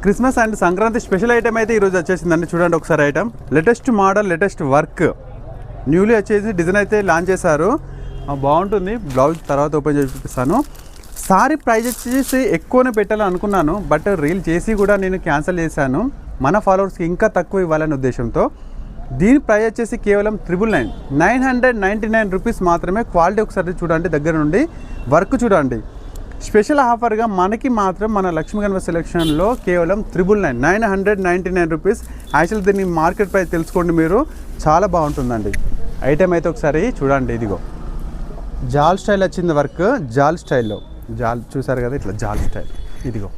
Christmas and Sankranti special item అయితే ఈరోజు వచ్చేసిందండి. చూడండి ఒకసారి item, latest model, latest work, newly వచ్చేసి డిజైన్ అయితే లాంచ్ చేశారు. బాగుంటుంది. బ్లౌజ్ తర్వాత ఓపెన్ చేసి చూపిస్తాను. సారీ ప్రైజ్ వచ్చేసి ఎక్కువనే పెట్టాలని అనుకున్నాను, బట్ రీల్ చేసి కూడా నేను క్యాన్సిల్ చేశాను. మన ఫాలోవర్స్కి ఇంకా తక్కువ ఇవ్వాలనే ఉద్దేశంతో. దీని ప్రైజ్ వచ్చేసి కేవలం 999 రూపీస్ మాత్రమే. క్వాలిటీ ఒకసారి చూడండి, దగ్గర నుండి వర్క్ చూడండి. స్పెషల్ ఆఫర్గా మనకి మాత్రం మన లక్ష్మీ గణపతి సెలెక్షన్లో కేవలం 999 రూపీస్. యాక్చువల్ దీన్ని మార్కెట్ ప్రైస్ తెలుసుకోండి మీరు, చాలా బాగుంటుందండి. ఐటెం అయితే ఒకసారి చూడండి. ఇదిగో జాల్ స్టైల్ వచ్చింది వర్క్, జాల్ స్టైల్లో. జాల్ చూసారు కదా, ఇట్లా జాల్ స్టైల్. ఇదిగో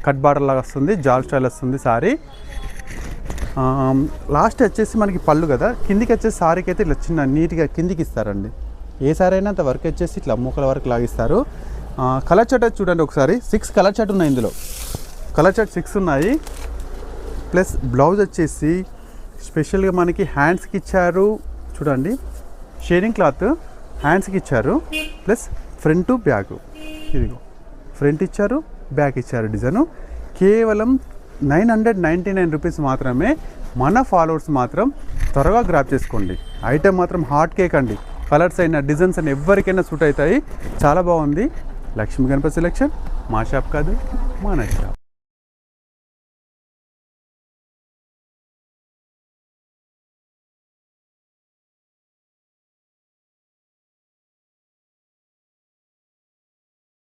కట్ బార్డర్ లాగా వస్తుంది, జాల్ స్టైల్ వస్తుంది సారీ. లాస్ట్ వచ్చేసి మనకి పళ్ళు కదా, కిందికి వచ్చేసి సారీకి అయితే ఇట్లా చిన్న నీట్గా కిందికి ఇస్తారండి. ఏ సారీ అయినా అంత వర్క్ వచ్చేసి ఇట్లా మూకల వరకు లాగిస్తారు. కలర్ చార్ట్ అయితే చూడండి ఒకసారి. 6 కలర్ చార్ట్ ఉన్నాయి ఇందులో. కలర్ చార్ట్ 6 ఉన్నాయి. ప్లస్ బ్లౌజ్ వచ్చేసి స్పెషల్గా మనకి హ్యాండ్స్కి ఇచ్చారు చూడండి. షేడింగ్ క్లాత్ హ్యాండ్స్కి ఇచ్చారు. Plus front to back. ఇదిగో ఫ్రంట్ ఇచ్చారు, బ్యాక్ ఇచ్చారు. డిజైను కేవలం 999 రూపీస్ మాత్రమే. మన ఫాలోవర్స్ మాత్రం త్వరగా గ్రాప్ చేసుకోండి. ఐటెం మాత్రం హాట్ కేక్ అండి. కలర్స్ అయినా డిజైన్స్ అయినా ఎవరికైనా సూట్ అవుతాయి. చాలా బాగుంది. లక్ష్మీ గణపతి సెలెక్షన్ మా షాప్ కాదు, మన షాప్.